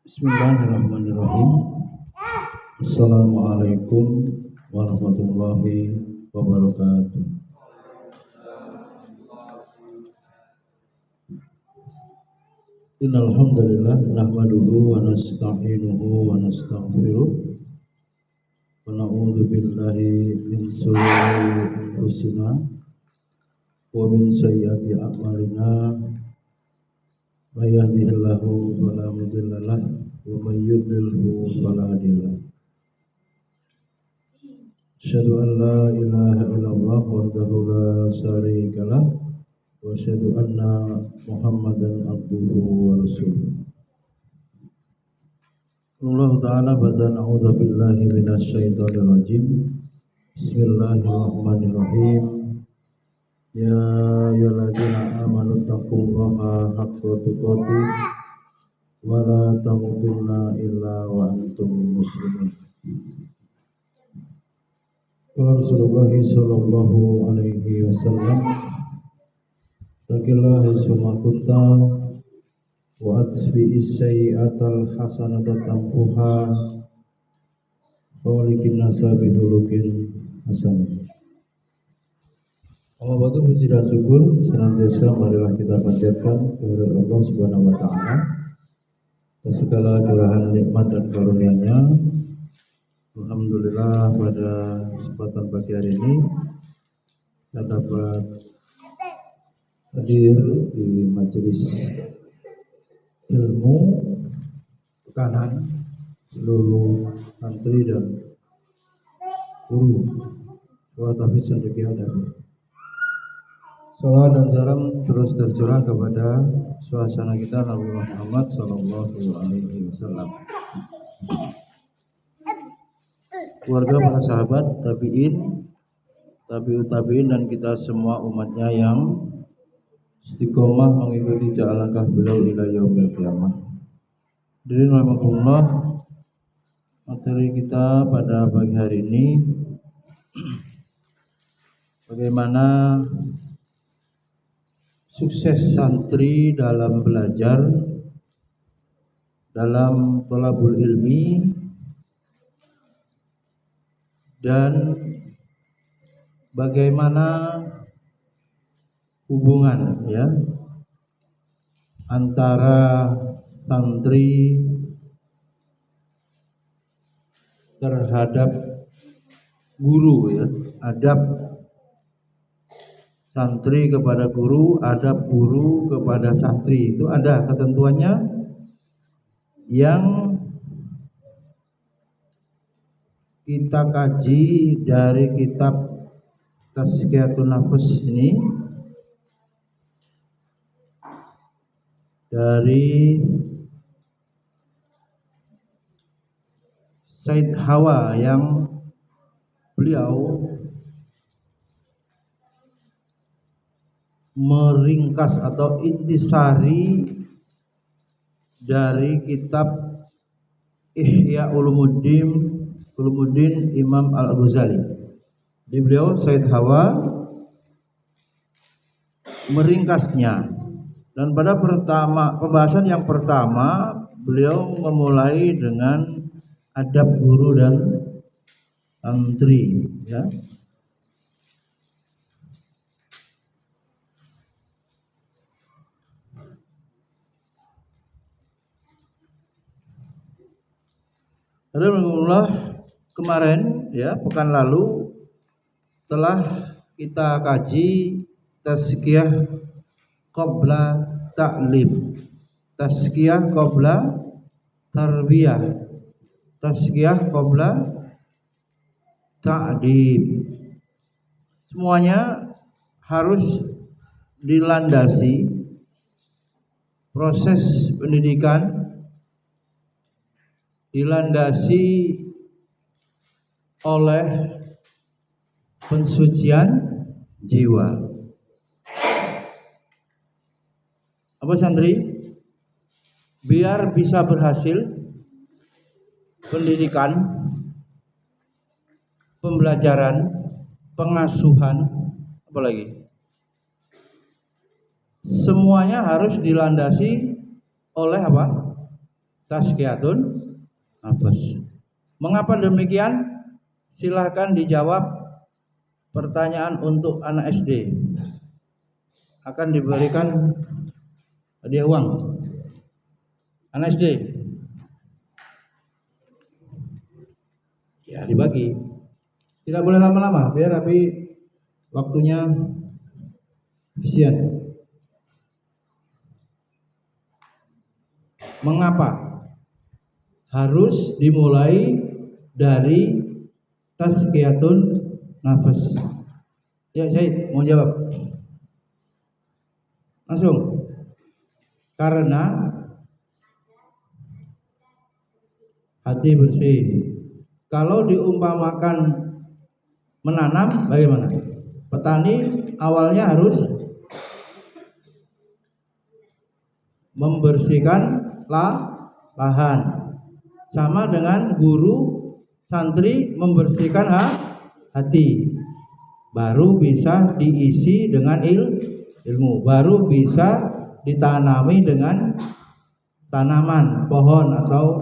Bismillahirrahmanirrahim. Assalamualaikum warahmatullahi wabarakatuh. Innal hamdalillah nahmaduhu wa nasta'inuhu wa nastaghfiruh wa na'udzu billahi min shururi anfusina wa min sayyiati a'malina. May yahdihillahu fala mudilla lahu wa may yudlilhu fala hadiya lahu. Asyhadu an la ilaha illallah wahdahu la syarika lahu wa asyhadu anna Muhammadan abduhu wa rasuluh. Allah ta'ala ba'da na'udzu billahi minasy syaithanir rajim. Bismillahirrahmanirrahim. Ya ayyuhalladzina amanu taqullaha haqqa tuqatih wa la tamutunna illa wa antum muslimun. Qala Rasulullah sallallahu alaihi wasallam, taqillaha summa kunta wa atbi'is sayyi'atal hasanata tampuha wa likin nasa bihulukin hasanah. Allah batu puji dan syukur senantiasa marilah kita panjatkan kehadirat Allah Subhanahu wa taala atas segala curahan nikmat dan karunia-Nya. Alhamdulillah pada kesempatan pagi hari ini kita dapat hadir di majelis ilmu pekanan seluruh santri dan guru sekolah tahfiz cendekia dan salawat dan salam terus tercurah kepada suasana kita Nabi Muhammad sallallahu alaihi wasallam, keluarga, para sahabat, tabi'in, tabi'ut tabi'in, dan kita semua umatnya yang istiqomah mengikuti jalan langkah beliau ila yaumil qiyamah. Hadirin rahimakumullah, materi kita pada pagi hari ini bagaimana sukses santri dalam belajar, dalam thalabul ilmi, dan bagaimana hubungan antara santri terhadap guru, adab santri kepada guru, adab guru kepada santri, itu ada ketentuannya yang kita kaji dari kitab Tazkiyatun Nafs ini, dari Said Hawa, yang beliau meringkas atau intisari dari kitab Ihya Ulumuddin Imam Al-Ghazali. Di beliau Said Hawa meringkasnya, dan pada pembahasan yang pertama beliau memulai dengan adab guru dan santri, Alhamdulillah kemarin pekan lalu telah kita kaji tazkiyah qabla ta'lim, tazkiyah qabla tarbiyah, tazkiyah qabla ta'dib. Semuanya harus dilandasi proses pendidikan, dilandasi oleh pensucian jiwa. Apa santri? Biar bisa berhasil pendidikan, pembelajaran, pengasuhan, apalagi semuanya harus dilandasi oleh apa? tazkiyatun nafas. Mengapa demikian? Silahkan dijawab. Pertanyaan untuk anak SD. Akan diberikan hadiah uang. Anak SD. Ya, dibagi. Tidak boleh lama-lama, biar tapi waktunya efisien. Mengapa harus dimulai dari tazkiyatun nafas? Ya, Zaid mau jawab. Langsung. Karena hati bersih. Kalau diumpamakan menanam, bagaimana? Petani awalnya harus membersihkan lahan. Sama dengan guru santri membersihkan hati. Baru bisa diisi dengan ilmu. Baru bisa ditanami dengan tanaman, pohon atau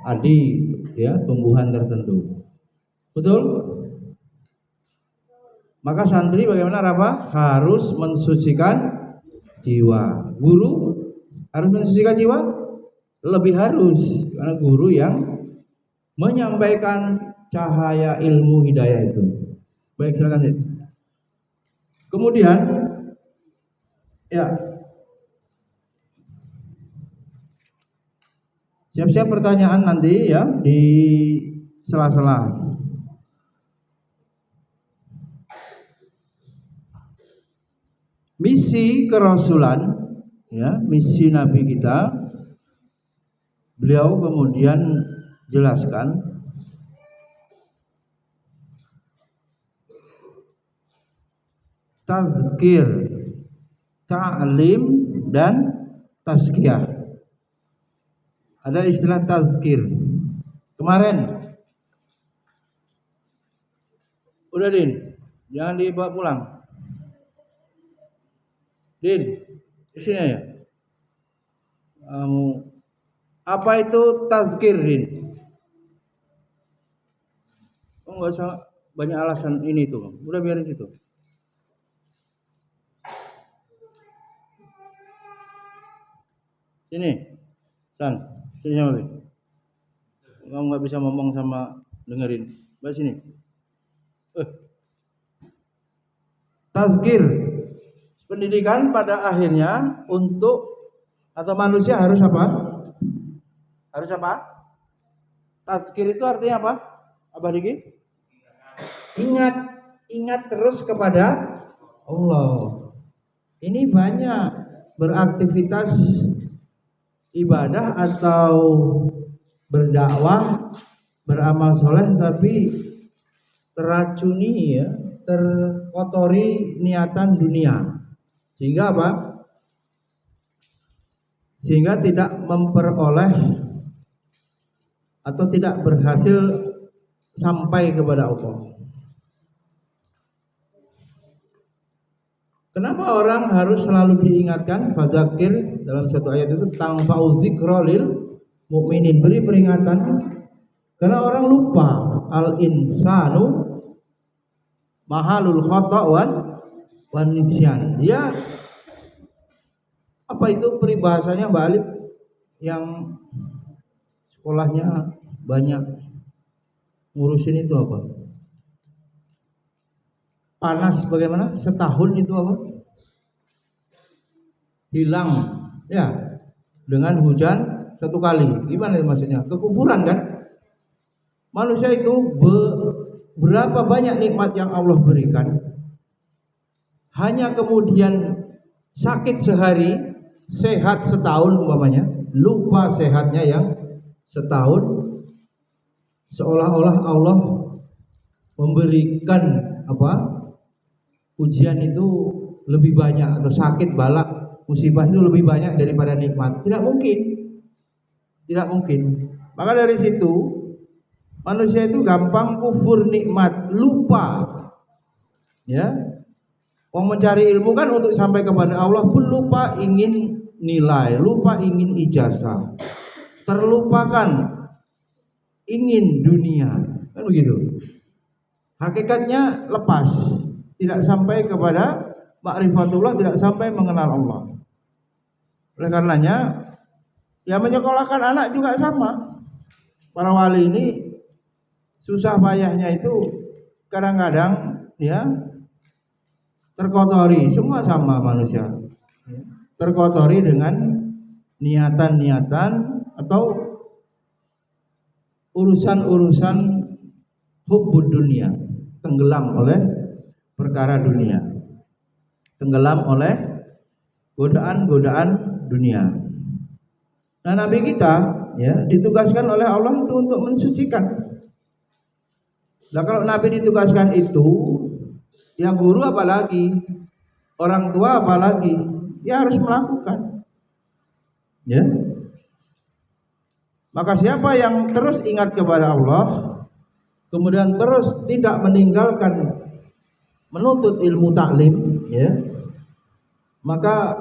adi, ya, tumbuhan tertentu. Betul? Maka santri bagaimana, Rafa? Harus mensucikan jiwa. Guru harus mensucikan jiwa? Lebih harus, karena guru yang menyampaikan cahaya ilmu hidayah itu. Baik, silakan. Kemudian, ya, siap-siap pertanyaan nanti ya di sela-sela. Misi kerasulan, ya, misi Nabi kita, beliau kemudian jelaskan tazkir, ta'lim dan tazkiyah. Ada istilah tazkir. Kemarin udah, Din, jangan dibawa pulang. Din, di sini ya. Apa itu tazkir, Din? Oh, nggak usah banyak alasan ini tuh. Udah biarin situ. Sini, San, sini sama Bin. Kamu nggak bisa ngomong sama dengerin. Baik sini. Tazkir, pendidikan pada akhirnya untuk atau manusia harus apa? Harus apa? Tazkir itu artinya apa? Apa Diki? Ingat terus kepada Allah. Ini banyak beraktivitas ibadah atau berdakwah, beramal soleh, tapi teracuni, ya, terkotori niatan dunia. Sehingga apa? Sehingga tidak memperoleh atau tidak berhasil sampai kepada Allah. Kenapa orang harus selalu diingatkan? Fadzakir, dalam satu ayat itu, tanfa'u dzikra lil mukminin, beri peringatan karena orang lupa. Al insanu mahalul khata' wan nisyan. Ya, apa itu peribahasanya Mbak Alif yang sekolahnya banyak ngurusin itu apa? Panas bagaimana? Setahun itu apa? Hilang, ya, dengan hujan satu kali. Gimana maksudnya? Kekufuran kan? Manusia itu berapa banyak nikmat yang Allah berikan, hanya kemudian sakit sehari, sehat setahun umpamanya, lupa sehatnya yang setahun, seolah-olah Allah memberikan apa? Ujian itu lebih banyak, atau sakit, balak, musibah itu lebih banyak daripada nikmat. Tidak mungkin. Tidak mungkin. Maka dari situ manusia itu gampang kufur nikmat, lupa. Ya. Mau mencari ilmu kan untuk sampai kepada Allah pun lupa ingin nilai, lupa ingin ijazah. terlupakan ingin dunia, kan begitu. Hakikatnya lepas, tidak sampai kepada ma'rifatullah, tidak sampai mengenal Allah. Oleh karenanya, ya menyekolahkan anak juga sama. Para wali ini susah payahnya itu kadang-kadang ya terkotori, semua sama manusia. Terkotori dengan niatan-niatan atau urusan-urusan hubbud dunia, tenggelam oleh perkara dunia, tenggelam oleh godaan-godaan dunia. Nah, Nabi kita ya ditugaskan oleh Allah itu untuk mensucikan. Nah, kalau Nabi ditugaskan itu, ya guru apalagi, orang tua apalagi, ya harus melakukan. Ya. Maka siapa yang terus ingat kepada Allah, kemudian terus tidak meninggalkan menuntut ilmu taklim, ya, maka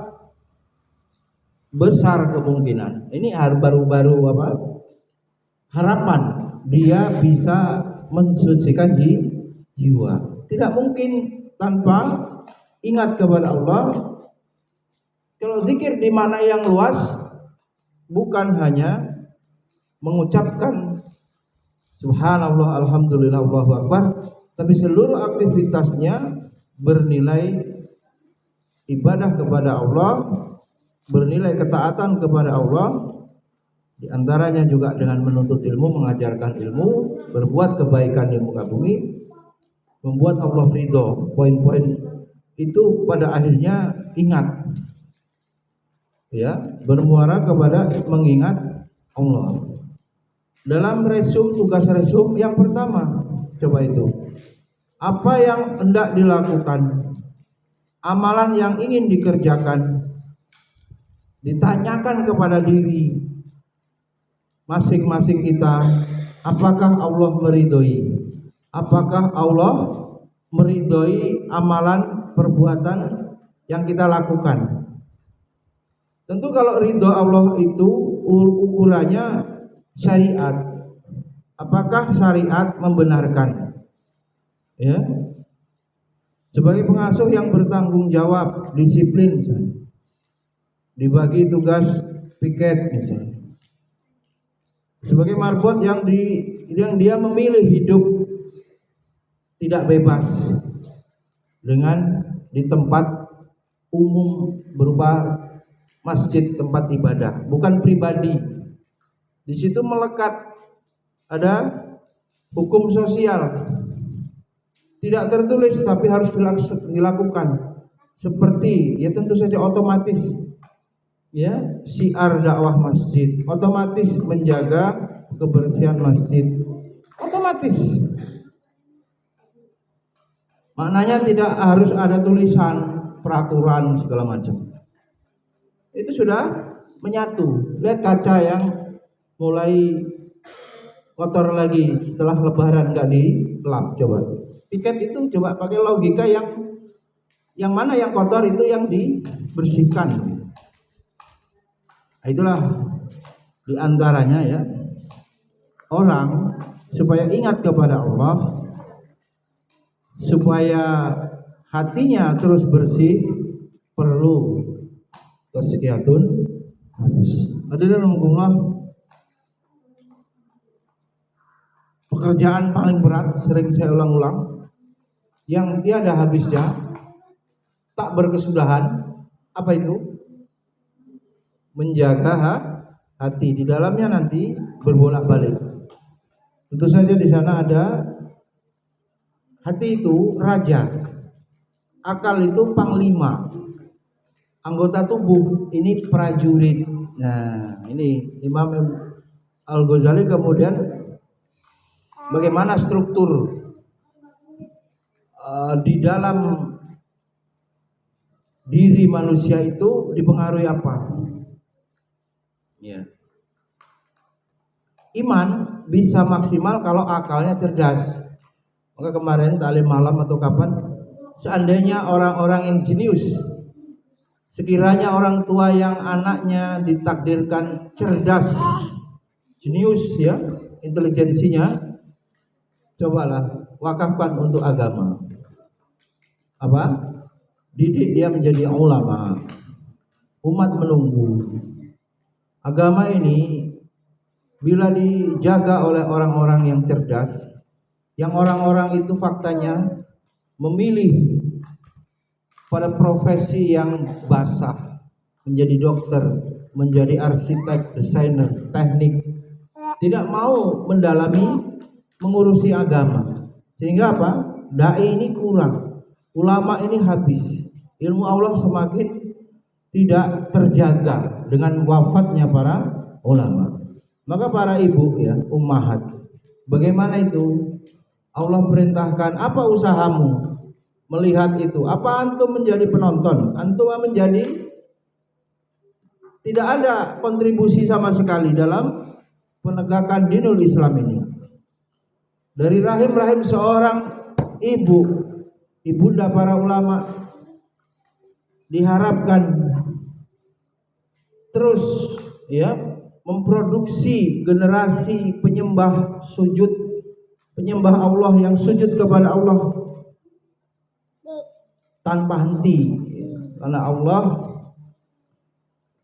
besar kemungkinan ini baru-baru harapan dia bisa mensucikan jiwa. Tidak mungkin tanpa ingat kepada Allah. Kalau zikir di mana yang luas, bukan hanya mengucapkan subhanallah, alhamdulillah, Allahu akbar, tapi seluruh aktivitasnya bernilai ibadah kepada Allah, bernilai ketaatan kepada Allah. Di antaranya juga dengan menuntut ilmu, mengajarkan ilmu, berbuat kebaikan di muka bumi, membuat Allah ridho. Poin-poin itu pada akhirnya ingat, ya, bermuara kepada mengingat Allah. Dalam tugas resum yang pertama, coba itu apa yang hendak dilakukan, amalan yang ingin dikerjakan, ditanyakan kepada diri masing-masing kita, apakah Allah meridhoi? Apakah Allah meridhoi amalan perbuatan yang kita lakukan? Tentu kalau ridho Allah itu ukurannya syariat. Apakah syariat membenarkan? Ya. Sebagai pengasuh yang bertanggung jawab, disiplin misalnya, dibagi tugas piket misalnya. Sebagai marbot yang dia memilih hidup tidak bebas dengan di tempat umum berupa masjid, tempat ibadah, bukan pribadi. Di situ melekat ada hukum sosial, tidak tertulis tapi harus dilakukan. Seperti ya tentu saja otomatis, ya, syiar dakwah masjid, otomatis menjaga kebersihan masjid, otomatis. Maknanya tidak harus ada tulisan, peraturan segala macam. Itu sudah menyatu. Lihat kaca yang mulai kotor lagi setelah lebaran nggak dilap, coba. Piket itu coba pakai logika yang mana yang kotor itu yang dibersihkan. Itulah diantaranya ya, orang supaya ingat kepada Allah, supaya hatinya terus bersih, perlu tazkiyatun nafs. Hadirin rahimakumullah, pekerjaan paling berat sering saya ulang-ulang, yang tiada habisnya, tak berkesudahan, apa itu? Menjaga hati. Di dalamnya nanti berbolak-balik. Tentu saja di sana ada hati itu raja, akal itu panglima, anggota tubuh ini prajurit. Nah, ini Imam Al-Ghazali kemudian bagaimana struktur di dalam diri manusia itu dipengaruhi apa? Ya. Iman bisa maksimal kalau akalnya cerdas. Maka kemarin taklim malam atau kapan, seandainya orang-orang yang jenius, sekiranya orang tua yang anaknya ditakdirkan cerdas, jenius ya, intelijensinya, cobalah wakafkan untuk agama. Apa? Didik dia menjadi ulama. Umat menunggu. Agama ini bila dijaga oleh orang-orang yang cerdas, yang orang-orang itu faktanya memilih pada profesi yang basah, menjadi dokter, menjadi arsitek, desainer, teknik, tidak mau mendalami mengurusi agama, sehingga apa? Dai ini kurang, ulama ini habis, ilmu Allah semakin tidak terjaga dengan wafatnya para ulama. Maka para ibu ya, ummahat, bagaimana itu? Allah perintahkan, apa usahamu melihat itu? Apa antum menjadi penonton? Antum menjadi tidak ada kontribusi sama sekali dalam penegakan dinul Islam ini. Dari rahim-rahim seorang ibu, ibunda para ulama, diharapkan terus ya memproduksi generasi penyembah sujud, penyembah Allah yang sujud kepada Allah tanpa henti, karena Allah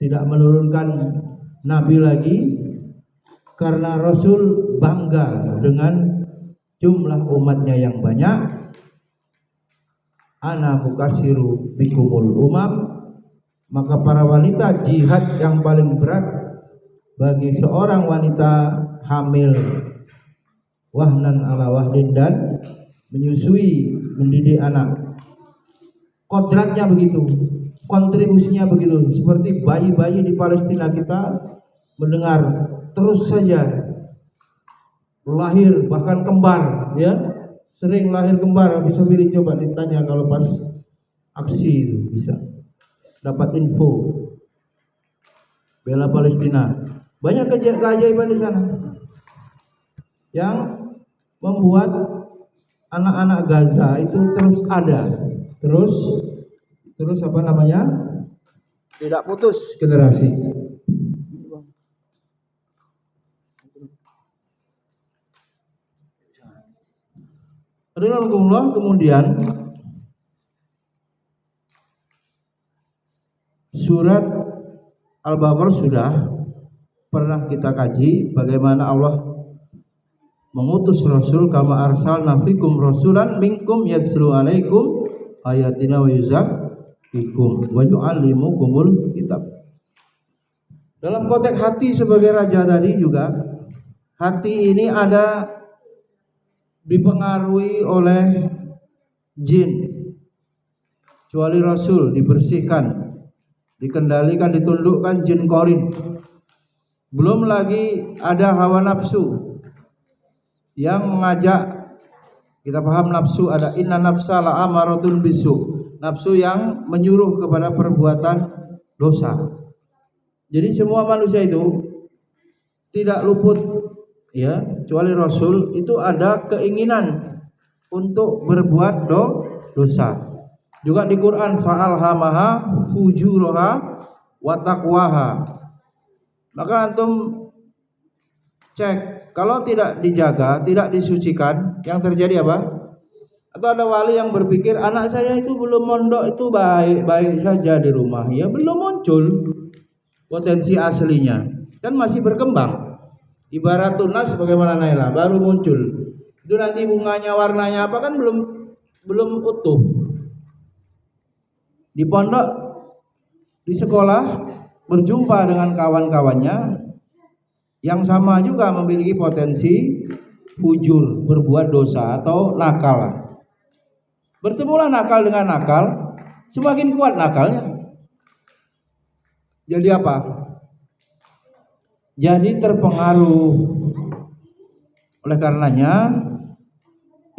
tidak menurunkan nabi lagi, karena Rasul bangga dengan jumlah umatnya yang banyak. Ana mukasiru bikumul umam. Maka para wanita, jihad yang paling berat bagi seorang wanita hamil, wahnan ala wahdin, dan menyusui, mendidik anak, kodratnya begitu, kontribusinya begitu. Seperti bayi-bayi di Palestina, kita mendengar terus saja lahir, bahkan kembar ya, sering lahir kembar. Bisa pilih, coba ditanya kalau pas aksi itu bisa dapat info. Bela Palestina, banyak keajaiban di sana yang membuat anak-anak Gaza itu terus ada, terus apa namanya, tidak putus generasi. Kemudian surat Al-Baqarah sudah pernah kita kaji, bagaimana Allah mengutus Rasul, kama arsalna fikum rasulan minkum yatslu alaikum ayatina wa yuzakkikum wa yu'allimukumul kitab. Dalam konteks hati sebagai raja tadi juga, hati ini ada dipengaruhi oleh jin, kecuali Rasul dibersihkan, dikendalikan, ditundukkan jin korin. Belum lagi ada hawa nafsu yang mengajak, kita paham nafsu, ada inna nafsa la amaratun bisu, nafsu yang menyuruh kepada perbuatan dosa. Jadi semua manusia itu tidak luput ya, kecuali Rasul itu ada keinginan untuk berbuat dosa. Juga di Quran, fa'alhamaha fujuraha wa taqwaha. Maka antum cek, kalau tidak dijaga, tidak disucikan, yang terjadi apa? Atau ada wali yang berpikir, anak saya itu belum mondok, itu baik-baik saja di rumah, ya belum muncul potensi aslinya, kan masih berkembang. Ibarat tunas bagaimana Naila, baru muncul. Itu nanti bunganya warnanya apa kan belum utuh. Di pondok, di sekolah, berjumpa dengan kawan-kawannya yang sama juga memiliki potensi fujur, berbuat dosa atau nakal. Bertemulah nakal dengan nakal, semakin kuat nakalnya. Jadi apa? Jadi terpengaruh. Oleh karenanya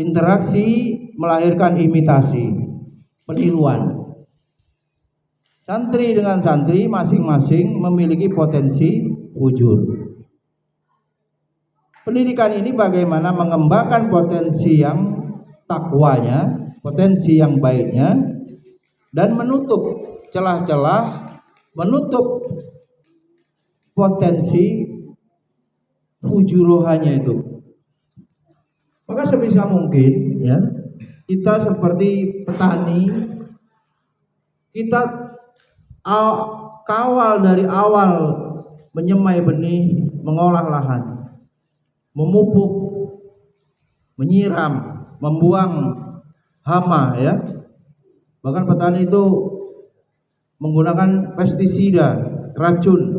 interaksi melahirkan imitasi, peniruan. Santri dengan santri masing-masing memiliki potensi fujur. Pendidikan ini bagaimana mengembangkan potensi yang takwanya, potensi yang baiknya, dan menutup celah-celah, menutup potensi fujurohanya itu. Maka sebisa mungkin ya kita seperti petani, kita kawal dari awal menyemai benih, mengolah lahan, memupuk, menyiram, membuang hama ya. Bahkan petani itu menggunakan pestisida, racun.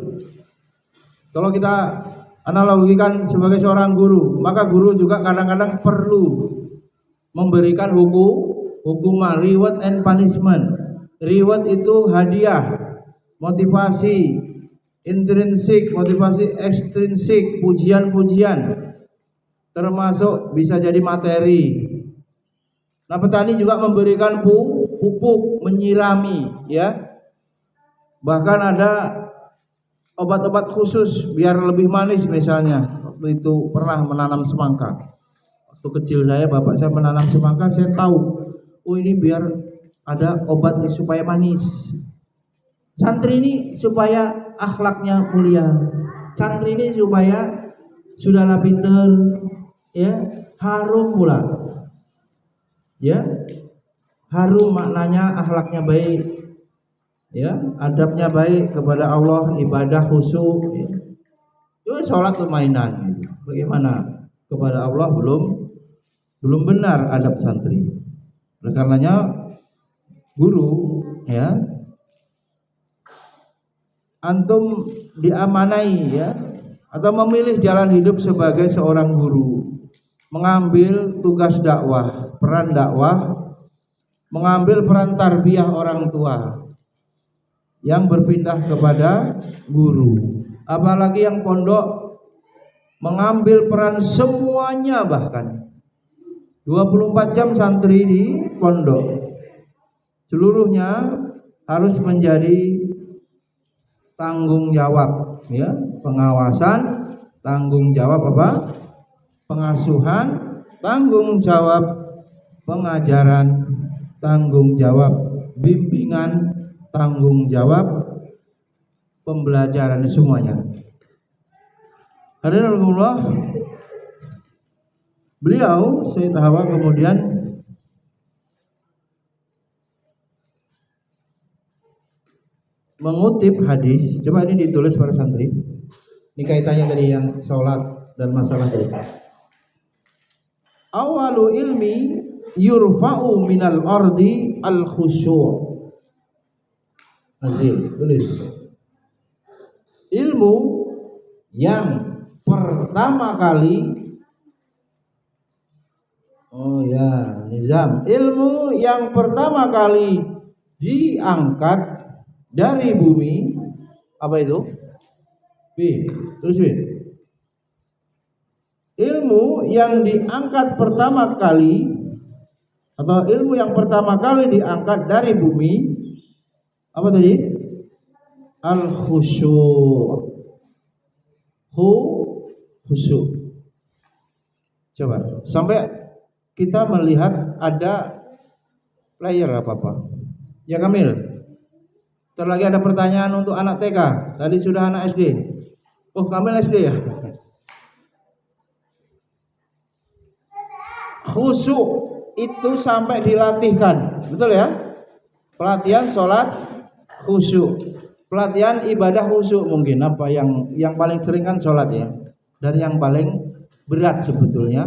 Kalau kita analogikan sebagai seorang guru, maka guru juga kadang-kadang perlu memberikan hukuman, reward and punishment. Reward itu hadiah, motivasi intrinsik, motivasi ekstrinsik, pujian-pujian, termasuk bisa jadi materi. Nah, petani juga memberikan pupuk, menyirami ya. Bahkan ada obat-obat khusus biar lebih manis misalnya. Waktu itu pernah menanam semangka. Waktu kecil saya, bapak saya menanam semangka, saya tahu, oh ini biar ada obat supaya manis. Santri ini supaya akhlaknya mulia. Santri ini supaya sudahlah pinter, ya, harum pula. Ya, harum maknanya akhlaknya baik, ya, adabnya baik kepada Allah, ibadah khusyuk. Ya. Itu sholat tuh mainan. Gitu. Bagaimana kepada Allah belum benar adab santri. Oleh karenanya guru, ya, antum diamanai ya, atau memilih jalan hidup sebagai seorang guru, mengambil tugas dakwah, peran dakwah, mengambil peran tarbiyah orang tua yang berpindah kepada guru. Apalagi yang pondok mengambil peran semuanya, bahkan 24 jam santri di pondok seluruhnya harus menjadi tanggung jawab ya, pengawasan, tanggung jawab apa? Pengasuhan, tanggung jawab pengajaran, tanggung jawab bimbingan, tanggung jawab pembelajaran, semuanya. Hadirin Allah, beliau Sayyid Hawa kemudian mengutip hadis. Coba ini ditulis para santri. Ini kaitannya dari yang sholat dan masalah tadi. Awalu ilmi yurfa'u minal ardi al khusyu'. Nazil, tulis. Ilmu yang pertama kali, oh ya, nizam. Ilmu yang pertama kali diangkat dari bumi, apa itu? Terus ilmu yang diangkat pertama kali, atau ilmu yang pertama kali diangkat dari bumi, apa tadi? Al khusyu'. Khusyu'. Coba sampai kita melihat ada player apa-apa. Ya Kamil. Ntar lagi ada pertanyaan untuk anak TK. Tadi sudah anak SD. Oh, Kamil SD ya. Khusyuk itu sampai dilatihkan, betul ya? Pelatihan sholat khusyuk, pelatihan ibadah khusyuk, mungkin apa yang paling sering kan sholat ya, dan yang paling berat sebetulnya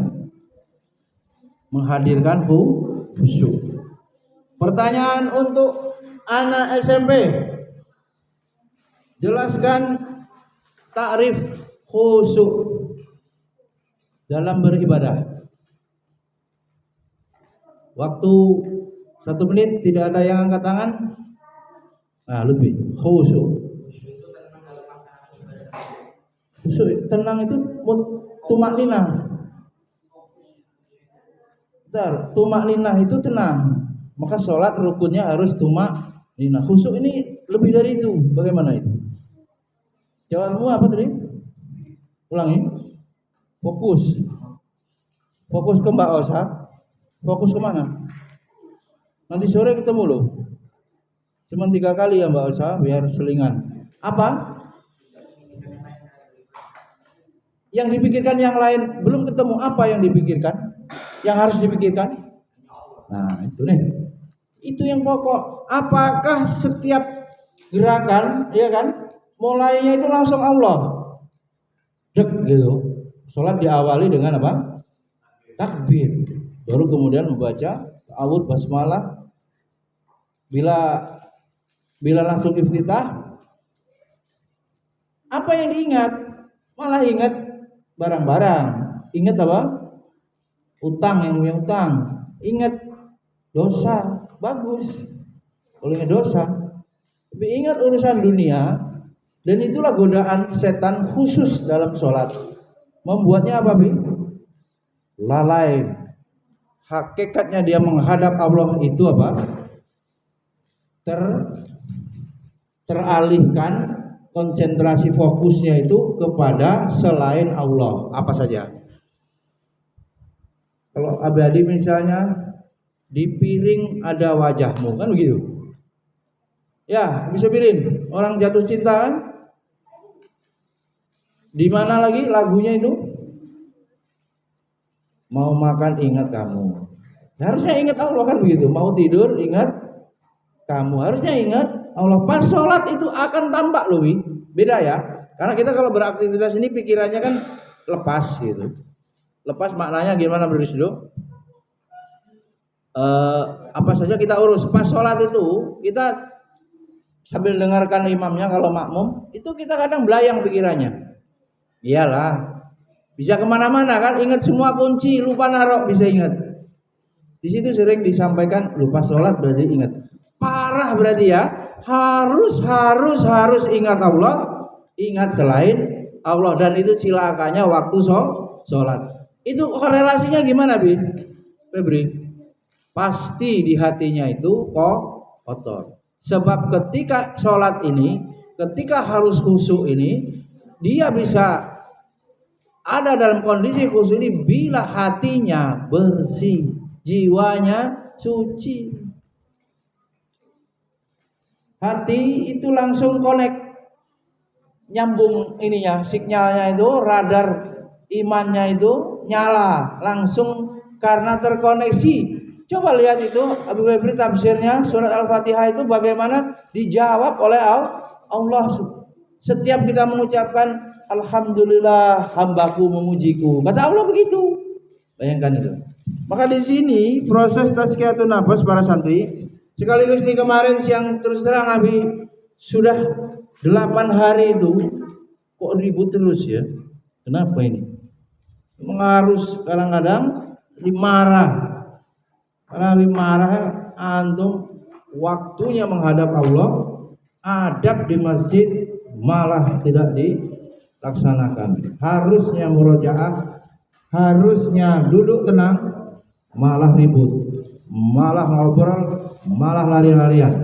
menghadirkan khusyuk. Pertanyaan untuk anak SMP, jelaskan takrif khusyuk dalam beribadah. Waktu 1 menit, tidak ada yang angkat tangan. Nah, Lutfi, khusyuk. Khusyuk, tenang itu tumak ninah. Bentar, tumak ninah itu tenang. Maka sholat rukunnya harus tumak ninah. Khusyuk ini lebih dari itu. Bagaimana itu? Jawabanmu apa tadi? Ulangi. Fokus. Fokus ke Mbak Osa. Fokus kemana? Nanti sore ketemu loh. Cuma 3 kali ya Mbak Osa, biar selingan. Apa? yang dipikirkan yang lain belum ketemu, apa yang dipikirkan? Yang harus dipikirkan? Nah, itu nih. Itu yang pokok. Apakah setiap gerakan, ya kan, mulainya itu langsung Allah? Dek gitu. Salat diawali dengan apa? Takbir. Baru kemudian membaca ta'awudz, basmalah. Bila langsung iftitah, apa yang diingat? Malah ingat barang-barang. Ingat apa? Utang, yang punya utang. Ingat dosa. Bagus. Kalau ingat dosa. Tapi ingat urusan dunia. Dan itulah godaan setan khusus dalam sholat. Membuatnya apa, Bi? Lalai. Hakikatnya dia menghadap Allah itu apa? Teralihkan konsentrasi fokusnya itu kepada selain Allah. Apa saja? Kalau abadi misalnya di piring ada wajahmu, kan begitu? Ya, bisa piring. Orang jatuh cinta kan? Di mana lagi lagunya itu? Mau makan ingat kamu. Harusnya ingat Allah, kan begitu. Mau tidur ingat kamu. Harusnya ingat Allah. Pas sholat itu akan tambah loh, beda ya. Karena kita kalau beraktivitas ini pikirannya kan lepas gitu. Lepas maknanya gimana Bro Rizdo? Apa saja kita urus. Pas sholat itu kita sambil dengarkan imamnya, kalau makmum itu kita kadang belayang pikirannya. Iyalah, bisa kemana-mana kan, ingat semua kunci, lupa narok bisa ingat. Di situ sering disampaikan lupa sholat berarti ingat. Parah berarti ya, harus ingat Allah, ingat selain Allah, dan itu cilakanya waktu sholat. Itu korelasinya gimana, Bi? Febri? Pasti di hatinya itu kotor. Sebab ketika sholat ini, ketika harus khusyuk ini, dia bisa ada dalam kondisi khusyuk ini bila hatinya bersih, jiwanya suci. Hati itu langsung connect, nyambung ininya, sinyalnya itu, radar imannya itu nyala langsung karena terkoneksi. Coba lihat itu Abu Febri tafsirnya surat Al-Fatihah itu bagaimana dijawab oleh Allah. Setiap kita mengucapkan alhamdulillah hambaku memujiku, kata Allah begitu. Bayangkan itu. Maka di sini proses tazkiyatun nafas para santri sekaligus nih kemarin siang, terus terang Abi sudah 8 hari itu kok ribut terus ya. Kenapa ini? Mengarus kadang-kadang dimarah. Karena Abi marah, antum waktunya menghadap Allah, adab di masjid malah tidak dilaksanakan. Harusnya murojaah, harusnya duduk tenang, malah ribut, malah ngobrol, malah lari-larian.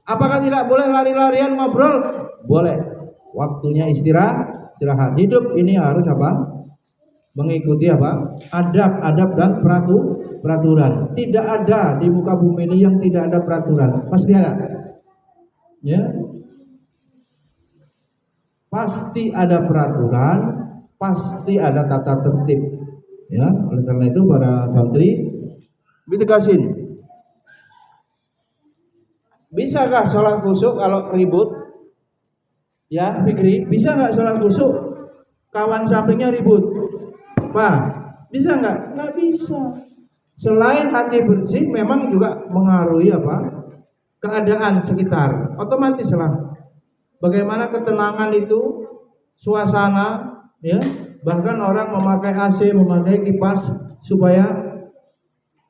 Apakah tidak boleh lari-larian ngobrol? Boleh. Waktunya istirahat. Hidup ini harus apa? Mengikuti apa? Adab dan peraturan. Tidak ada di muka bumi ini yang tidak ada peraturan. Pasti ada. Ya. Pasti ada peraturan, pasti ada tata tertib. Ya, oleh karena itu para santri ditegasin. Bisakah sholat khusyuk kalau ribut? Ya, Fikri, bisa nggak sholat khusyuk? Kawan sampingnya ribut, Pak, bisa nggak? Nggak bisa. Selain hati bersih, memang juga mengaruhi apa? Keadaan sekitar. Otomatis lah. Bagaimana ketenangan itu, suasana, ya. Bahkan orang memakai AC, memakai kipas supaya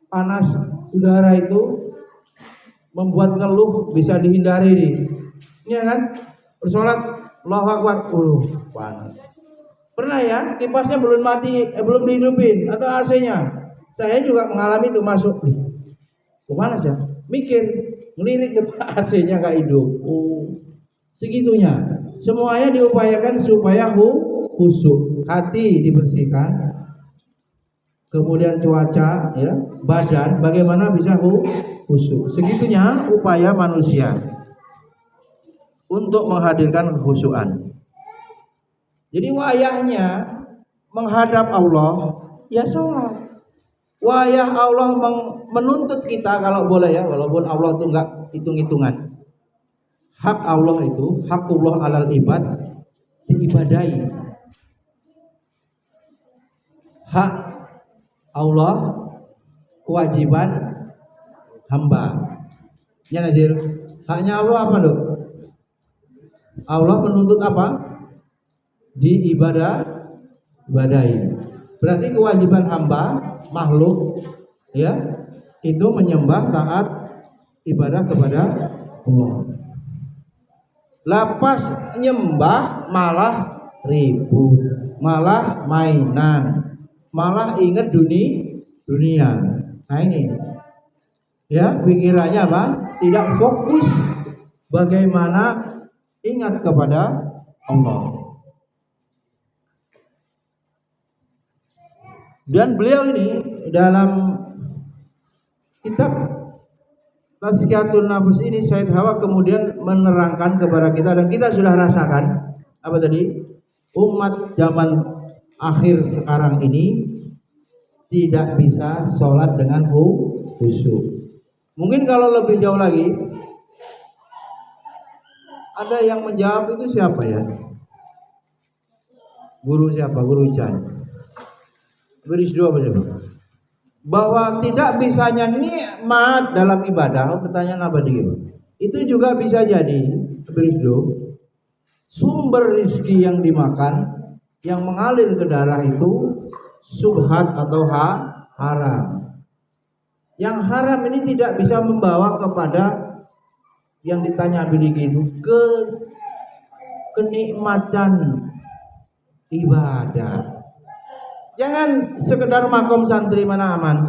panas udara itu membuat ngeluh bisa dihindari nih. Ya kan? Bersolat Allahu Akbar, panas. Pernah ya, kipasnya belum mati, belum dihidupin atau AC-nya. Saya juga mengalami itu, masuk. Kemana sih? Mikir, ngelirik depan AC-nya nggak hidup. Segitunya. Semuanya diupayakan supaya khusyuk, hati dibersihkan. Kemudian cuaca, ya, badan bagaimana bisa khusyuk. Segitunya upaya manusia untuk menghadirkan kekhusyuan. Jadi wayahnya menghadap Allah, ya sholat. Wayah Allah menuntut kita kalau boleh ya, walaupun Allah itu enggak hitung-hitungan. Hak Allah itu, hakullah alal ibad, diibadahi. Hak Allah, kewajiban hamba. Ya Nazir, haknya Allah apa loh? Allah menuntut apa? Ibadahi. Berarti kewajiban hamba, makhluk, ya, itu menyembah, taat, ibadah kepada Allah. Lapas nyembah malah ribut, malah mainan, malah ingat dunia. Nah ini, ya, pikirannya apa? Tidak fokus bagaimana ingat kepada Allah. Dan beliau ini dalam kitab Tazkiyatun Nafs ini, Said Hawa kemudian menerangkan kepada kita, dan kita sudah rasakan apa tadi, umat zaman akhir sekarang ini tidak bisa sholat dengan khusyuk. Mungkin kalau lebih jauh lagi, ada yang menjawab itu siapa ya? Guru siapa? Guru Ican. Beris dua apa coba? Bahwa tidak bisanya nikmat dalam ibadah. Pertanyaan apa dia? Itu juga bisa jadi beris dua, sumber rizki yang dimakan, yang mengalir ke darah itu subhat atau haram. Yang haram ini tidak bisa membawa kepada yang ditanya biligi itu kenikmatan ibadah. Jangan sekedar makom santri mana aman.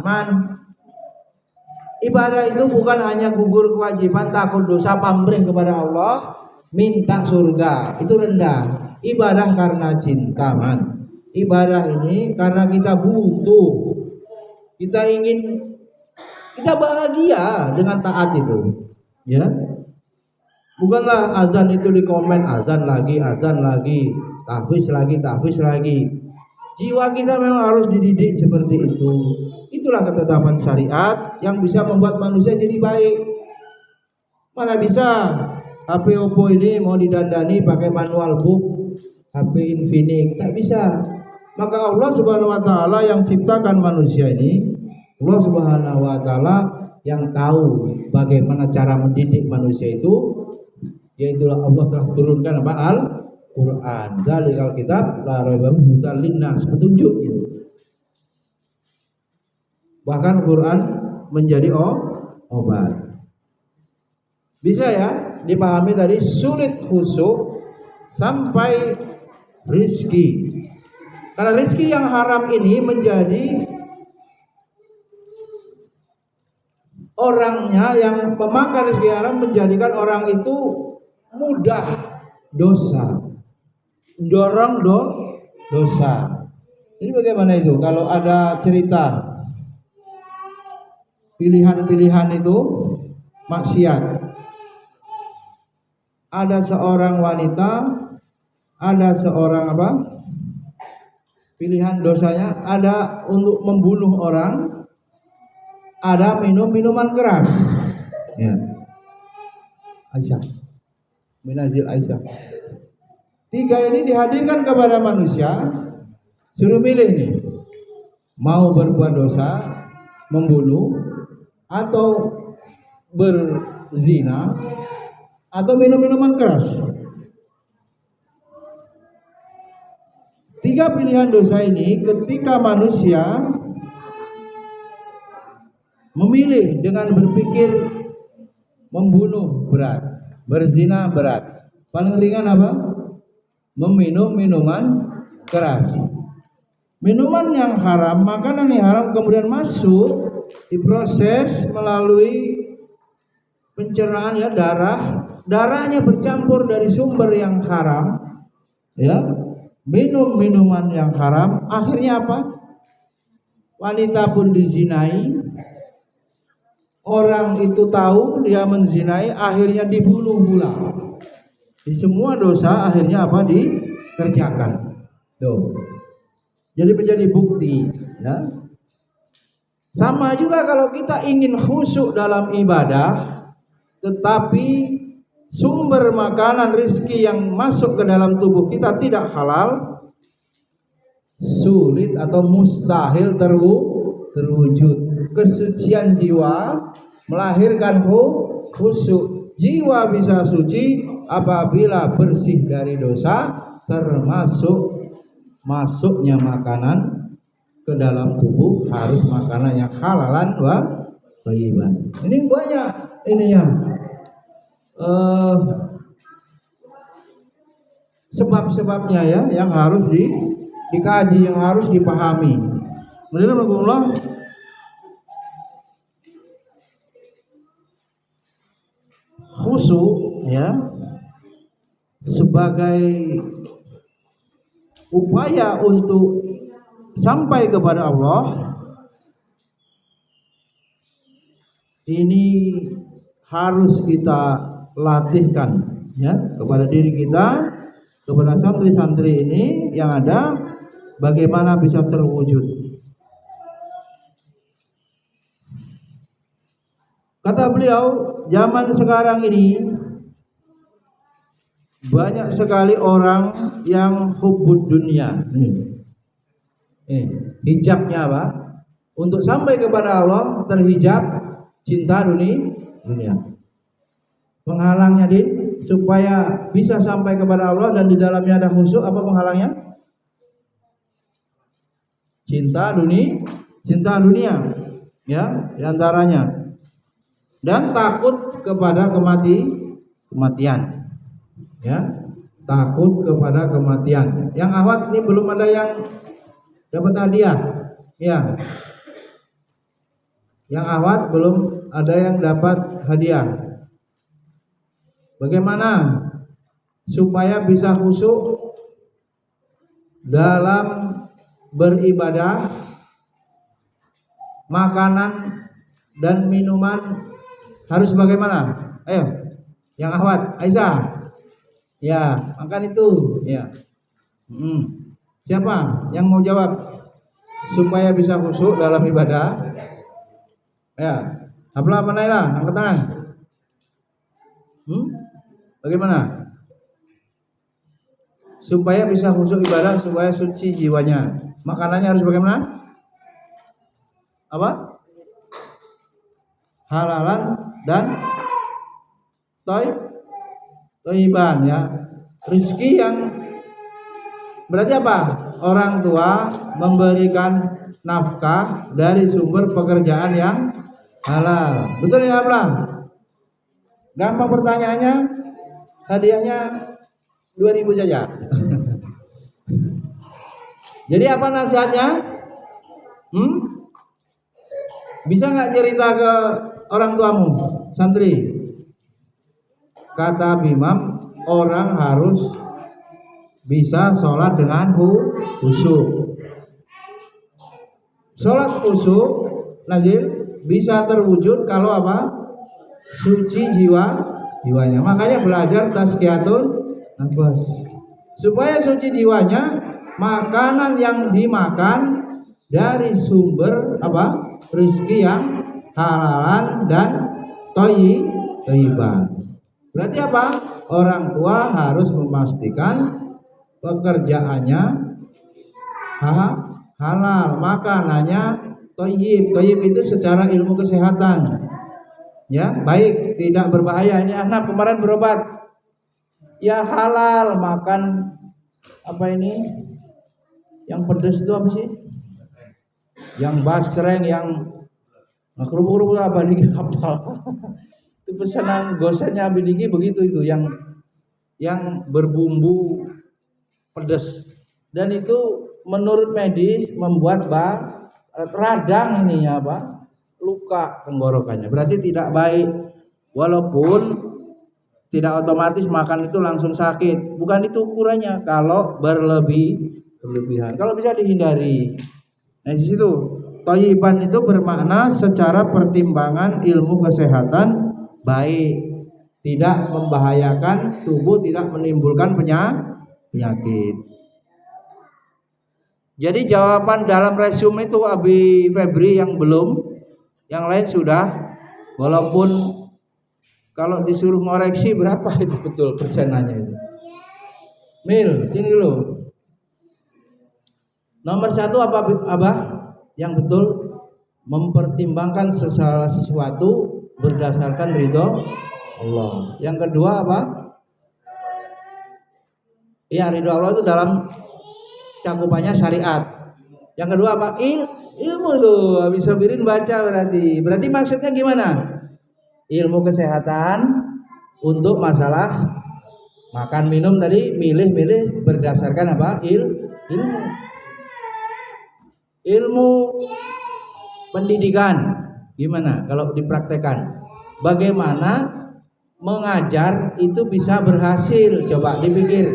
Ibadah itu bukan hanya gugur kewajiban, takut dosa, pamrih kepada Allah, minta surga. Itu rendah. Ibadah karena cinta, man. Ibadah ini karena kita butuh. Kita ingin, kita bahagia dengan taat itu. Ya. Bukanlah azan itu di komen, azan lagi, tahfiz lagi. Jiwa kita memang harus dididik seperti itu. Itulah ketetapan syariat yang bisa membuat manusia jadi baik. Mana bisa HP Oppo ini mau didandani pakai manual book, HP Infinix, tak bisa. Maka Allah Subhanahu wa taala yang ciptakan manusia ini, Allah Subhanahu wa taala yang tahu bagaimana cara mendidik manusia itu, yaitu Allah telah turunkan apa? Al-Quran. Zalikal kitab la raiba fihi hudal linnas, petunjuk itu. Bahkan Quran menjadi obat. Bisa ya dipahami tadi, sulit khusyuk sampai rizki. Karena rizki yang haram ini menjadi orangnya yang pemakan rizki haram menjadikan orang itu mudah dosa, dorong dosa. Ini bagaimana itu? Kalau ada cerita pilihan-pilihan itu maksiat. Ada seorang wanita, ada seorang apa? Pilihan dosanya ada untuk membunuh orang, ada minum minuman keras. Ya. Aisyah. Minazil Aisyah. Tiga ini dihadirkan kepada manusia, suruh milih nih, mau berbuat dosa, membunuh, atau berzina, atau minum minuman keras. Tiga pilihan dosa ini ketika manusia memilih dengan berpikir, membunuh berat, berzina berat, paling ringan apa? Meminum minuman keras. Minuman yang haram, makanan yang haram kemudian masuk, diproses melalui pencernaan ya, darahnya bercampur dari sumber yang haram, ya, minum minuman yang haram, akhirnya apa? Wanita pun dizinai, orang itu tahu dia menzinai, akhirnya dibunuh pula. Di semua dosa akhirnya apa? Dikerjakan. Tuh. Jadi menjadi bukti, ya. Sama juga kalau kita ingin khusyuk dalam ibadah, tetapi sumber makanan rizki yang masuk ke dalam tubuh kita tidak halal, sulit atau mustahil terwujud. Kesucian jiwa melahirkan khusyuk. Jiwa bisa suci apabila bersih dari dosa, termasuk masuknya makanan ke dalam tubuh harus makanan yang halalan wa thayyiban. Ini banyak ininya sebab-sebabnya ya yang harus dikaji, yang harus dipahami. Kemudian Allah khusyuk ya sebagai upaya untuk sampai kepada Allah, ini harus kita latihkan ya kepada diri kita, kepada santri-santri ini yang ada, bagaimana bisa terwujud. Kata beliau, zaman sekarang ini banyak sekali orang yang hubbud dunia. Hijabnya apa? Untuk sampai kepada Allah terhijab cinta dunia. Penghalangnya supaya bisa sampai kepada Allah dan di dalamnya ada khusyuk, apa penghalangnya? Cinta dunia, ya, diantaranya. Dan takut kepada kematian, ya, takut kepada kematian. Yang awat ini belum ada yang dapat hadiah, ya. Yang awat belum ada yang dapat hadiah. Bagaimana supaya bisa khusyuk dalam beribadah? Makanan dan minuman harus bagaimana? Ayo, yang akhwat, Aisyah. Ya, makan itu, ya. Siapa yang mau jawab supaya bisa khusyuk dalam ibadah? Ya, apa Naila? Angkat tangan. Bagaimana? Supaya bisa khusyuk ibadah, supaya suci jiwanya. Makanannya harus bagaimana? Apa? Halalan dan thayyiban, ya. Rizki yang berarti apa? Orang tua memberikan nafkah dari sumber pekerjaan yang halal. Betul ya, Ablang? Gampang pertanyaannya, hadiahnya 2.000 saja. Jadi apa nasihatnya? Bisa nggak cerita ke orang tuamu, santri? Kata Bimam, orang harus bisa sholat dengan khusyuk. Sholat khusyuk, Nazil, bisa terwujud kalau apa? Suci jiwanya. Makanya belajar tazkiyatun nafas. Supaya suci jiwanya, makanan yang dimakan dari sumber apa? Rizki yang halalan dan thayyiban. Berarti apa? Orang tua harus memastikan pekerjaannya halal, makanannya thayyib. Thayyib itu secara ilmu kesehatan, ya, baik, tidak berbahaya. Ini anak kemarin berobat, ya halal, makan apa ini? Yang pedas itu apa sih? Yang basreng, yang kerupuk-kerupuk apa nih? Apa? Itu pesanan gosennya Abidiki begitu itu, yang berbumbu pedas, dan itu menurut medis membuat radang ini apa? Luka tenggorokannya. Berarti tidak baik. Walaupun tidak otomatis makan itu langsung sakit. Bukan itu ukurannya kalau berlebihan. Kalau bisa dihindari. Nah, di situ thayyiban itu bermakna secara pertimbangan ilmu kesehatan baik, tidak membahayakan tubuh, tidak menimbulkan penyakit. Jadi jawaban dalam resume itu Abi Febri yang belum, yang lain sudah. Walaupun kalau disuruh ngoreksi berapa itu betul persenannya itu. Mil, sini dulu. Nomor 1 apa Abah? Yang betul mempertimbangkan segala sesuatu berdasarkan ridho Allah. Yang kedua apa? Iya, ridho Allah itu dalam cakupannya syariat. Yang kedua apa? Ilmu tuh. Habis Sobirin baca berarti. Berarti maksudnya gimana? Ilmu kesehatan untuk masalah makan minum tadi, milih-milih berdasarkan apa? Ilmu. Ilmu pendidikan gimana kalau dipraktekkan? Bagaimana mengajar itu bisa berhasil? Coba dipikir.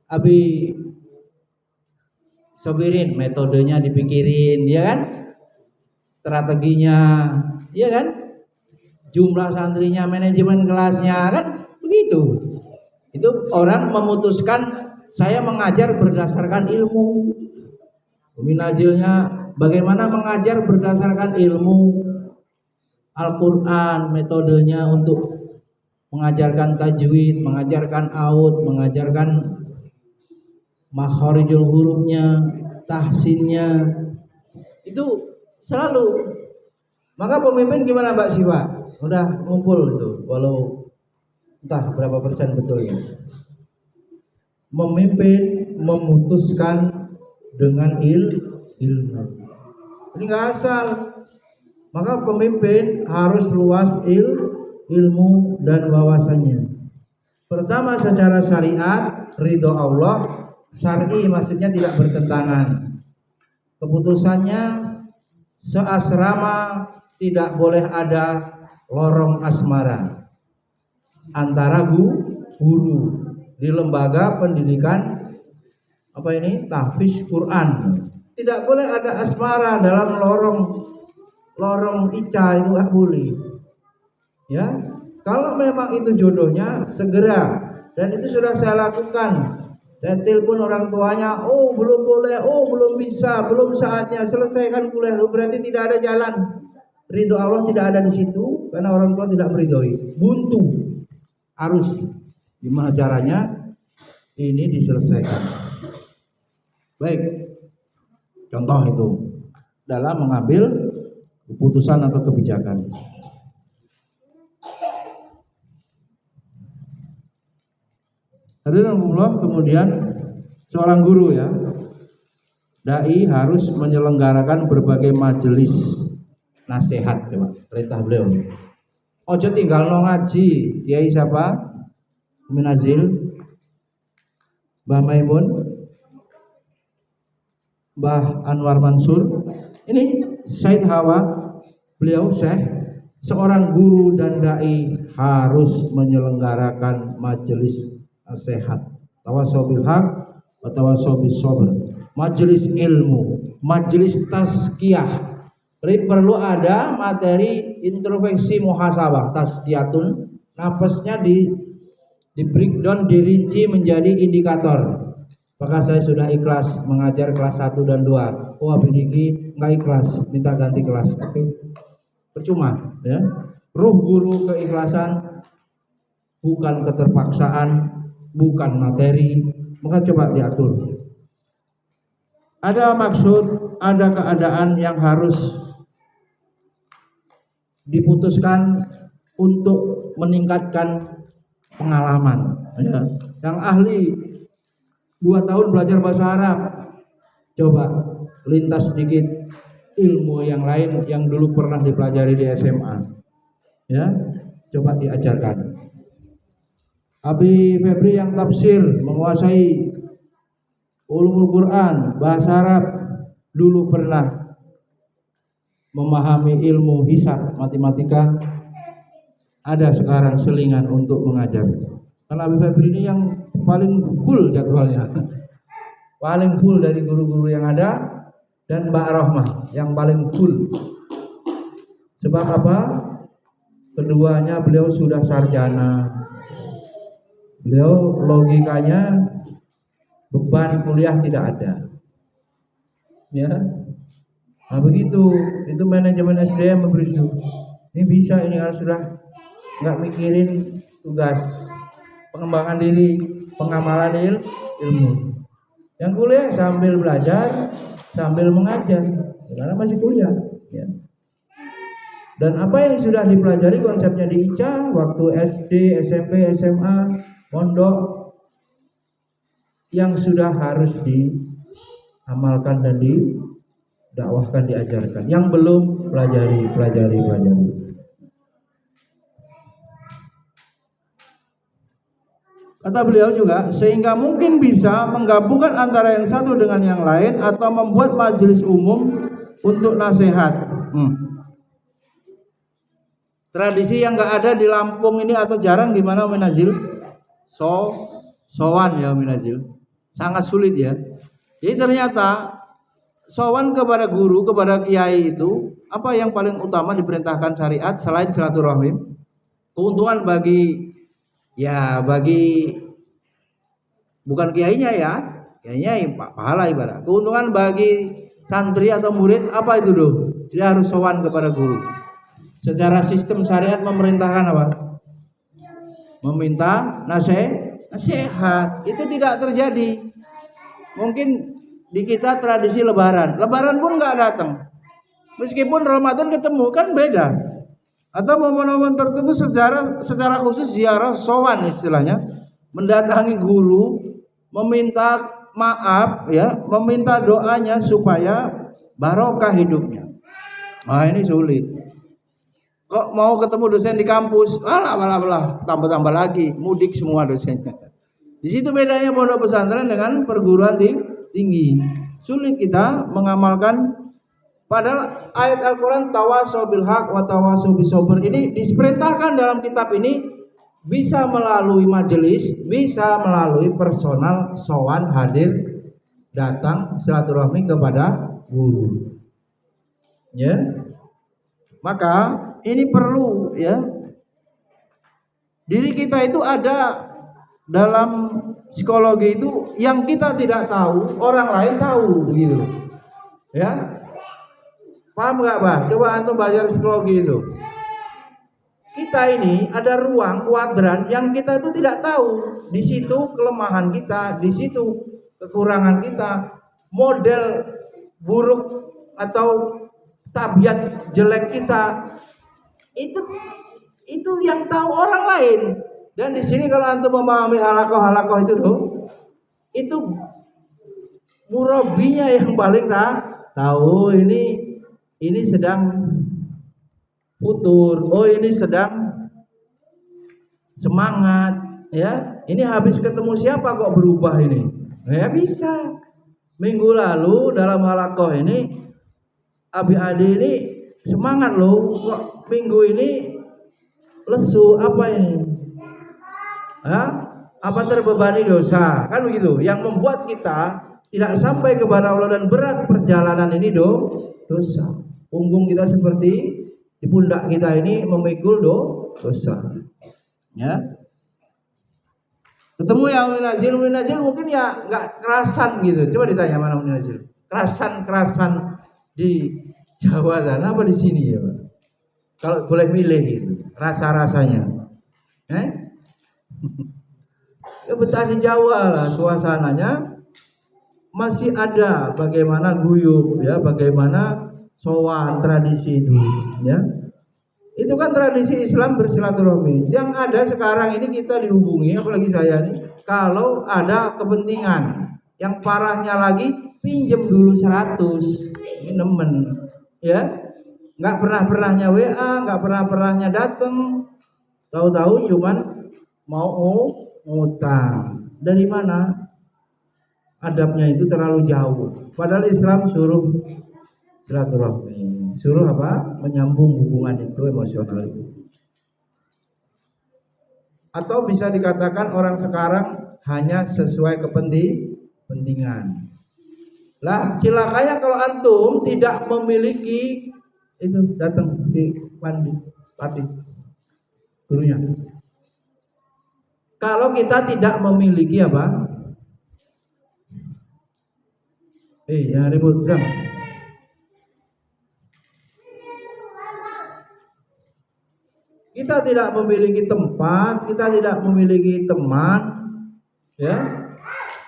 Abi Sobirin, metodenya dipikirin, ya kan? Strateginya, ya kan? Jumlah santrinya, manajemen kelasnya, kan? Begitu. Itu orang memutuskan saya mengajar berdasarkan ilmu. Minazilnya bagaimana mengajar berdasarkan ilmu Al-Quran, metodenya untuk mengajarkan tajwid, mengajarkan aud, mengajarkan makharijul hurufnya, tahsinnya, itu selalu. Maka pemimpin gimana Mbak Siwa? Udah ngumpul itu, walau entah berapa persen betulnya. Memimpin memutuskan dengan ilmu. Ini nggak asal. Maka pemimpin harus luas ilmu dan wawasannya. Pertama secara syariat, ridho Allah, syar'i maksudnya tidak bertentangan. Keputusannya seasrama tidak boleh ada lorong asmara antara guru di lembaga pendidikan apa ini tahfiz Quran. Tidak boleh ada asmara dalam lorong ica, itu nggak boleh. Ya, kalau memang itu jodohnya segera, dan itu sudah saya lakukan. Saya telepon orang tuanya, oh belum boleh, oh belum bisa, belum saatnya, selesaikan kuliah lu, berarti tidak ada jalan. Ridho Allah tidak ada di situ karena orang tua tidak meridhoi. Buntu arus. Gimana caranya ini diselesaikan? Baik, contoh itu dalam mengambil keputusan atau kebijakan. Hadirin Allah, kemudian seorang guru ya, dai harus menyelenggarakan berbagai majelis nasihat, coba perintah beliau. Ojo tinggal no ngaji, Kiai siapa? Minazil, Mbah Maimun, Mbah Anwar Mansur, ini Said Hawa, beliau Syekh, seorang guru dan dai harus menyelenggarakan majelis nasihat, tawasobil haq, tawasobil sabr, majelis ilmu, majelis tazkiyah. Perlu ada materi introspeksi muhasabah, tazkiyatun, nafasnya di breakdown, dirinci menjadi indikator. Apakah saya sudah ikhlas mengajar kelas 1 dan 2? Oh, abiniki nggak ikhlas, minta ganti kelas. Oke, percuma ya. Ruh guru keikhlasan bukan keterpaksaan, bukan materi, maka coba diatur. Ada maksud, ada keadaan yang harus diputuskan untuk meningkatkan pengalaman ya. Yang ahli 2 tahun belajar bahasa Arab, coba lintas sedikit ilmu yang lain yang dulu pernah dipelajari di SMA ya, coba diajarkan. Abi Febri yang tafsir, menguasai ulumul Quran, bahasa Arab, dulu pernah memahami ilmu hisab, matematika, ada sekarang selingan untuk mengajar. Karena Abi Febri ini yang paling full jadwalnya, paling full dari guru-guru yang ada, dan Mbak Rohmah yang paling full. Sebab apa? Keduanya beliau sudah sarjana. Beliau logikanya beban kuliah tidak ada. Ya. Nah begitu, itu manajemen SDM memberi itu. Ini bisa, ini harus sudah nggak mikirin tugas, pengembangan diri, pengamalan ilmu. Yang kuliah sambil belajar, sambil mengajar, karena masih kuliah. Ya. Dan apa yang sudah dipelajari konsepnya di ICA waktu SD, SMP, SMA, pondok yang sudah harus diamalkan dan didakwahkan, diajarkan. Yang belum pelajari. Kata beliau juga, sehingga mungkin bisa menggabungkan antara yang satu dengan yang lain atau membuat majelis umum untuk nasihat. Tradisi yang nggak ada di Lampung ini atau jarang di mana Minazil? Sowan ya Minazil. Sangat sulit ya. Jadi ternyata sowan kepada guru, kepada kiai itu apa yang paling utama diperintahkan syariat selain silaturahim? Keuntungan bagi bukan kiainya ya, kiainya pahala ibarat. Keuntungan bagi santri atau murid apa itu doh? Dia harus sowan kepada guru. Secara sistem syariat memerintahkan apa? Meminta nasihat. Itu tidak terjadi. Mungkin di kita tradisi lebaran pun nggak datang. Meskipun Ramadan ketemu kan beda. Atau momen-momen tertentu secara khusus ziarah sowan istilahnya, mendatangi guru, meminta maaf ya, meminta doanya supaya barokah hidupnya. Nah ini sulit. Kok mau ketemu dosen di kampus, alah, tambah lagi, mudik semua dosennya. Di situ bedanya pondok pesantren dengan perguruan tinggi. Sulit kita mengamalkan, padahal ayat Al-Quran tawasau bil haq wa tawasau bis sabr ini diperintahkan dalam kitab ini bisa melalui majelis, bisa melalui personal sowan, hadir, datang silaturahmi kepada guru. Ya. Maka ini perlu ya. Diri kita itu ada dalam psikologi itu yang kita tidak tahu, orang lain tahu gitu. Ya. Paham nggak, Bah? Coba antum belajar psikologi itu. Kita ini ada ruang kuadran yang kita itu tidak tahu. Di situ kelemahan kita, di situ kekurangan kita, model buruk atau tabiat jelek kita itu yang tahu orang lain. Dan di sini kalau antum memahami halakoh itu dong, itu murabinya yang paling tahu ini sedang futur, oh ini sedang semangat ya, ini habis ketemu siapa kok berubah ini, ya bisa. Minggu lalu dalam halakoh ini Abi Adi ini semangat loh, kok minggu ini lesu, apa ini? Hah? Apa terbebani dosa? Kan begitu. Yang membuat kita tidak sampai kepada Allah dan berat perjalanan ini dosa. Punggung kita seperti di pundak kita ini memikul dosa. Ya. Ketemu yang Minazil mungkin ya nggak kerasan gitu. Coba ditanya mana Minazil? Kerasan di Jawa sana apa di sini ya Pak? Kalau boleh milih gitu, rasa-rasanya. Ya betah di Jawa lah, suasananya masih ada bagaimana guyub ya, bagaimana sowan tradisi itu ya. Itu kan tradisi Islam bersilaturahmi. Yang ada sekarang ini kita dihubungi, apalagi saya nih, kalau ada kepentingan. Yang parahnya lagi pinjem dulu 100, ini nemen ya, nggak pernahnya WA, nggak pernahnya dateng, tahu-tahu cuman mau ngutang. Dari mana? Adabnya itu terlalu jauh. Padahal Islam suruh silaturahmi, suruh apa? Menyambung hubungan itu emosional itu. Atau bisa dikatakan orang sekarang hanya sesuai kepentingan. Lah cilakanya kalau antum tidak memiliki itu, datang di Pati gurunya. Kalau kita tidak memiliki apa? Jangan ribut, Sam. Kita tidak memiliki tempat, kita tidak memiliki teman, ya.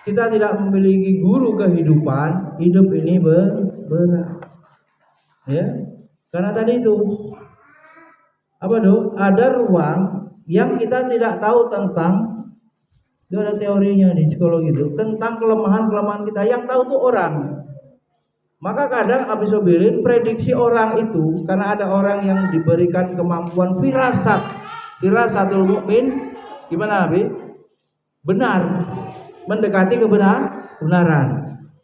Kita tidak memiliki guru kehidupan. Hidup ini berat, ya. Karena tadi itu apa tuh? Ada ruang yang kita tidak tahu tentang. Itu ada teorinya di psikologi itu tentang kelemahan-kelemahan kita. Yang tahu tuh orang. Maka kadang Abi Sobirin prediksi orang itu karena ada orang yang diberikan kemampuan firasatul mukmin, gimana Abi? Benar, mendekati kebenaran.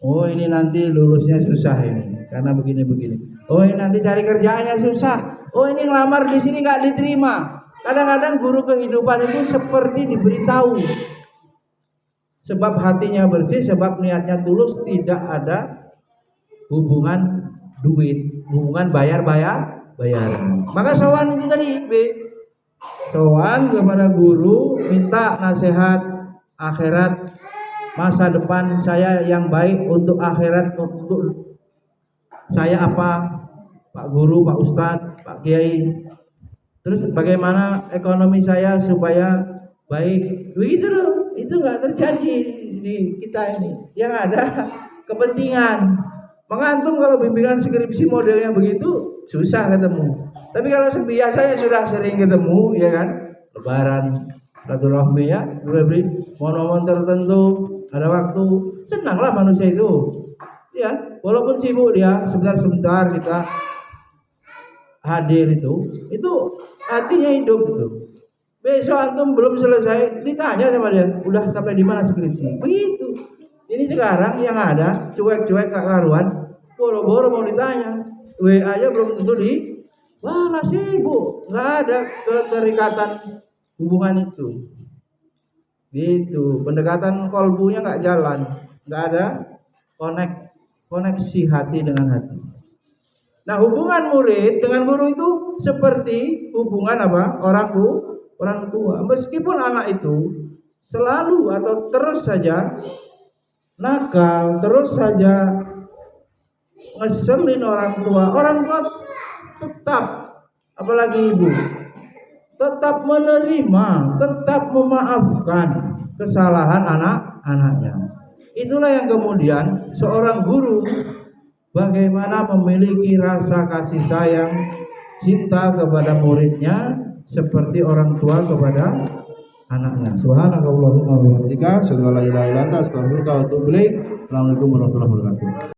Oh ini nanti lulusnya susah ini karena begini. Oh ini nanti cari kerjaannya susah. Oh ini ngelamar di sini nggak diterima. Kadang-kadang guru kehidupan itu seperti diberitahu. Sebab hatinya bersih, sebab niatnya tulus, tidak ada hubungan duit, hubungan bayaran. Maka sowan itu tadi, sowan kepada guru, minta nasihat akhirat, masa depan saya yang baik untuk akhirat, untuk saya apa, Pak Guru, Pak Ustadz, Pak Kiai. Terus bagaimana ekonomi saya supaya baik, begitu loh. Itu nggak terjadi di kita ini. Yang ada kepentingan. Mengantum kalau bimbingan skripsi modelnya begitu susah ketemu. Tapi kalau biasanya sudah sering ketemu, ya kan? Lebaran, silaturahmi ya, momen-momen tertentu, ada waktu, senanglah manusia itu. Ya, walaupun sibuk dia, sebentar-sebentar kita hadir itu hatinya hidup gitu. Besok antum belum selesai, ditanya sama dia, udah sampai di mana skripsi? Begitu. Ini sekarang yang ada cuek-cuek gak karuan, boro-boro mau ditanya, WA-nya belum tentu wah sibuk, nggak ada keterikatan hubungan itu. Gitu, pendekatan kolbunya nggak jalan, nggak ada koneksi hati dengan hati. Nah hubungan murid dengan guru itu seperti hubungan apa? Orang tua. Meskipun anak itu selalu atau terus saja nakal, terus saja ngeselin orang tua tetap, apalagi ibu, tetap menerima, tetap memaafkan kesalahan anak-anaknya. Itulah yang kemudian seorang guru bagaimana memiliki rasa kasih sayang, cinta kepada muridnya seperti orang tua kepada anaknya. Subhanakallahumma wa bihamdika, asyhadu an la ilaha illa anta, astaghfiruka wa atubu ilaik. Assalamualaikum warahmatullahi wabarakatuh.